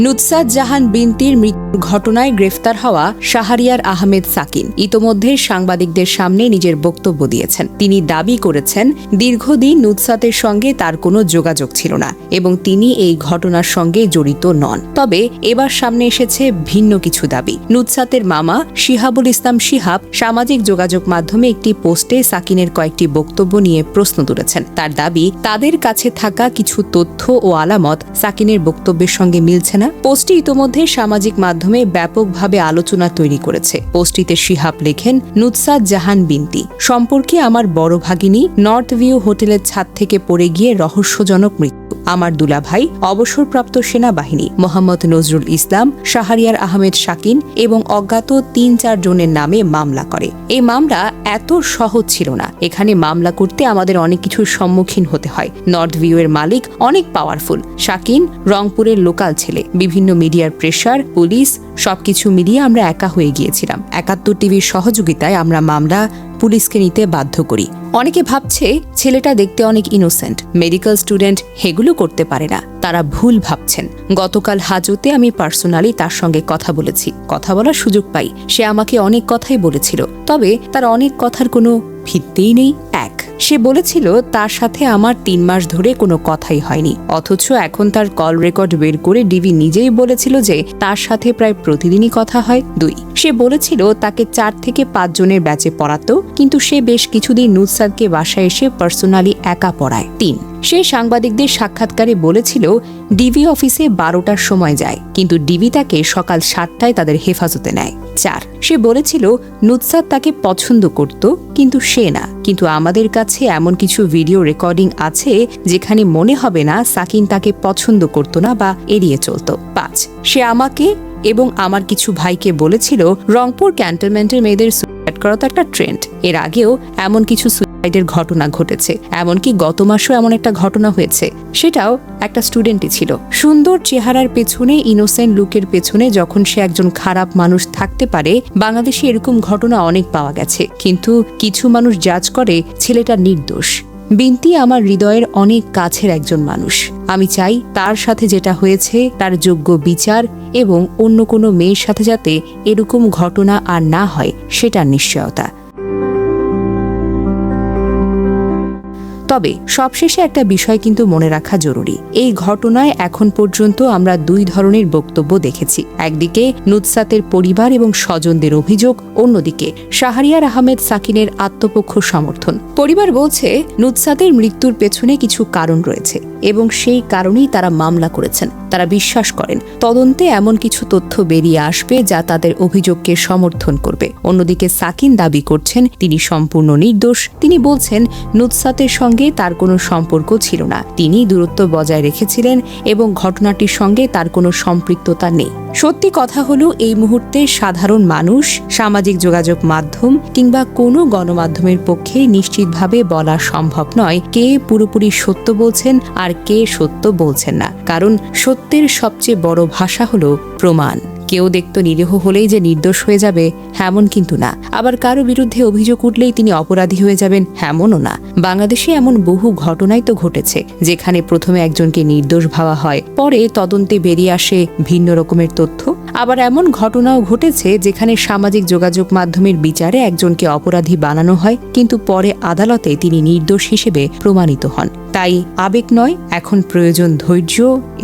নুসরাত জাহান বিনতির মৃত্যুর ঘটনায় গ্রেফতার হওয়া শাহরিয়ার আহমেদ সাকিন ইতোমধ্যে সাংবাদিকদের সামনে নিজের বক্তব্য দিয়েছেন। তিনি দাবি করেছেন দীর্ঘদিন নুসরাতের সঙ্গে তার কোনো যোগাযোগ ছিল না এবং তিনি এই ঘটনার সঙ্গে জড়িত নন। তবে এবার সামনে এসেছে ভিন্ন কিছু দাবি। নুসরাতের মামা শিহাবুল ইসলাম শিহাব সামাজিক যোগাযোগ মাধ্যমে একটি পোস্টে সাকিনের কয়েকটি বক্তব্য নিয়ে প্রশ্ন তুলেছেন। তার দাবি, তাদের কাছে থাকা কিছু তথ্য ও আলামত সাকিনের বক্তব্যের সঙ্গে মিলছে না। পোস্টটি ইতোমধ্যে সামাজিক মাধ্যমে ব্যাপকভাবে আলোচনা তৈরি করেছে। পোস্টটিতে শিহাব লেখেন, নুসরাত জাহান বিনতি সম্পর্কে আমার বড় ভাগিনী নর্থ ভিউ হোটেলের ছাদ থেকে পড়ে গিয়ে রহস্যজনক মৃত্যু। আমার দুলাভাই অবসরপ্রাপ্ত সেনাবাহিনী মোহাম্মদ নজরুল ইসলাম, শাহরিয়ার আহমেদ শাকিন এবং অজ্ঞাত ৩-৪ জনের নামে মামলা করে। এই মামলা এত সহজ ছিল না। এখানে মামলা করতে আমাদের অনেক কিছুর সম্মুখীন হতে হয়। নর্থ ভিউ এর মালিক অনেক পাওয়ারফুল। শাকিন রংপুরের লোকাল ছেলে। বিভিন্ন মিডিয়ার প্রেসার, পুলিশ সবকিছু মিলিয়ে আমরা একা হয়ে গিয়েছিলাম। ৭১ টিভির সহযোগিতায় আমরা মামলা পুলিশকে নিতে বাধ্য করি। অনেকে ভাবছে ছেলেটা দেখতে অনেক ইনোসেন্ট, মেডিকেল স্টুডেন্ট, এগুলো করতে পারে না। তারা ভুল ভাবছেন। গতকাল হাজতে আমি পার্সোনালি তার সঙ্গে কথা বলেছি, কথা বলার সুযোগ পাই। সে আমাকে অনেক কথাই বলেছিল, তবে তার অনেক কথার কোনো ভিত্তিই নেই। সে বলেছিল তার সাথে আমার 3 মাস ধরে কোনো কথাই হয়নি, অথচ এখন তার কল রেকর্ড বের করে ডিবি নিজেই বলেছিল যে তার সাথে প্রায় প্রতিদিনই কথা হয়। 2, সে বলেছিল তাকে 4 থেকে 5 জনের ব্যাচে পড়াতো, কিন্তু সে বেশ কিছুদিন নুসরাতকে বাসায় এসে পার্সোনালি একা পড়ায়। 3, সে সাংবাদিকদের সাক্ষাৎকারে বলেছিল ডিবি অফিসে 12টার সময় যায়, কিন্তু ডিবি তাকে সকাল 7টায় তাদের হেফাজতে নেয়। 4, সে বলেছিল নুসরাত তাকে পছন্দ করত, কিন্তু সে না। কিন্তু আমাদের কাছে এমন কিছু ভিডিও রেকর্ডিং আছে যেখানে মনে হবে না সাকিন তাকে পছন্দ করত না বা এড়িয়ে চলত। 5, সে আমাকে এবং আমার কিছু ভাইকে বলেছিল রংপুর ক্যান্টনমেন্টের মেয়েদের সুইসাইড করা তো একটা ট্রেন্ড। এর আগেও এমন কিছু সুইসাইডের ঘটনা ঘটেছে, এমনকি গত মাসেও এমন একটা ঘটনা হয়েছে, সেটাও একটা স্টুডেন্টই ছিল। সুন্দর চেহারার পেছনে, ইনোসেন্ট লুকের পেছনে যখন সে একজন খারাপ মানুষ থাকতে পারে, বাংলাদেশে এরকম ঘটনা অনেক পাওয়া গেছে। কিন্তু কিছু মানুষ জাজ করে ছেলেটা নির্দোষ। বিনতি আমার হৃদয়ের অনেক কাছের একজন মানুষ। আমি চাই তার সাথে যেটা হয়েছে তার যোগ্য বিচার এবং অন্য কোনো মেয়ের সাথে যাতে এরকম ঘটনা আর না হয় সেটার নিশ্চয়তা। তবে সবশেষে একটা বিষয় কিন্তু মনে রাখা জরুরি। এই ঘটনায় এখন পর্যন্ত আমরা 2 ধরনের বক্তব্য দেখেছি। একদিকে নুসরাতের পরিবার এবং স্বজনদের অভিযোগ, অন্যদিকে শাহরিয়ার আহমেদ সাকিনের আত্মপক্ষ সমর্থন। পরিবার বলছে নুসরাতের মৃত্যুর পেছনে কিছু কারণ রয়েছে এবং সেই কারণেই তারা মামলা করেছেন। তারা বিশ্বাস করেন তদন্তে এমন কিছু তথ্য বেরিয়ে আসবে যা তাদের অভিযোগকে সমর্থন করবে। অন্যদিকে সাকিন দাবি করছেন তিনি সম্পূর্ণ নির্দোষ। তিনি বলছেন নুসরাতের সঙ্গে তার কোনো সম্পর্ক ছিল না, তিনি দূরত্ব বজায় রেখেছিলেন এবং ঘটনাটির সঙ্গে তার কোনো সম্পৃক্ততা নেই। সত্যি কথা হলো, এই মুহূর্তে সাধারণ মানুষ, সামাজিক যোগাযোগ মাধ্যম কিংবা কোনো গণমাধ্যমের পক্ষে নিশ্চিতভাবে বলা সম্ভব নয় কে পুরোপুরি সত্য বলছেন আর কে সত্য বলছেন না। কারণ সত্যের সবচেয়ে বড় ভাষা হলো প্রমাণ। কেউ দেখতো নিরীহ হলেই যে নির্দোষ হয়ে যাবে এমন কিন্তু না, আবার কারো বিরুদ্ধে অভিযোগ উঠলেই তিনি অপরাধী হয়ে যাবেন এমনও না। বাংলাদেশে এমন বহু ঘটনাই তো ঘটেছে যেখানে প্রথমে একজনকে নির্দোষ ভাবা হয়, পরে তদন্তে বেরিয়ে আসে ভিন্ন রকমের তথ্য। আবার এমন ঘটনাও ঘটেছে যেখানে সামাজিক যোগাযোগ মাধ্যমের বিচারে একজনকে অপরাধী বানানো হয়, কিন্তু পরে আদালতে তিনি নির্দোষ হিসেবে প্রমাণিত হন। তাই আবেগ নয়, এখন প্রয়োজন ধৈর্য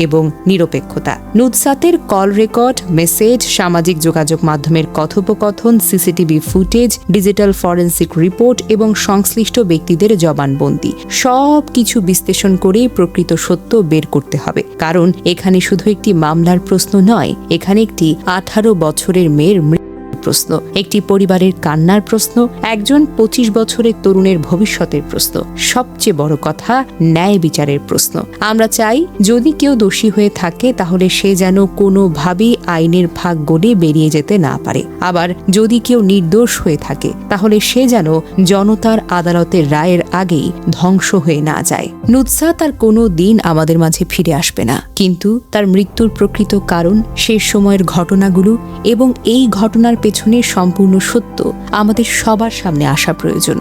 এবং নিরপেক্ষতা। নুসরাতের কল রেকর্ড, মেসেজ, সামাজিক যোগাযোগ মাধ্যমের কথোপকথন, CCTV footage, digital forensic report এবং সংশ্লিষ্ট ব্যক্তিদের জবানবন্দি সব কিছু বিশ্লেষণ করে প্রকৃত সত্য বের করতে হবে। কারণ এখানে শুধু একটি মামলার প্রশ্ন নয়, এখানে একটি 18 বছরের মেয়ের প্রশ্ন, একটি পরিবারের কান্নার প্রশ্ন, একজন 25 বছরের তরুণের ভবিষ্যতের প্রশ্ন, সবচেয়ে বড় কথা ন্যায় বিচারের প্রশ্ন। আমরা চাই যদি কেউ দোষী হয়ে থাকে তাহলে সে যেন কোনোভাবেই আইনের ফাঁক গলে বেরিয়ে যেতে না পারে। আবার যদি কেউ নির্দোষ হয়ে থাকে তাহলে সে যেন জনতার আদালতের রায়ের আগেই ধ্বংস হয়ে না যায়। নুসরাত তার কোনো দিন আমাদের মাঝে ফিরে আসবে না, কিন্তু তার মৃত্যুর প্রকৃত কারণ, শেষ সময়ের ঘটনাগুলো এবং এই ঘটনার পেছনে সম্পূর্ণ সত্য আমাদের সবার সামনে আসা প্রয়োজন।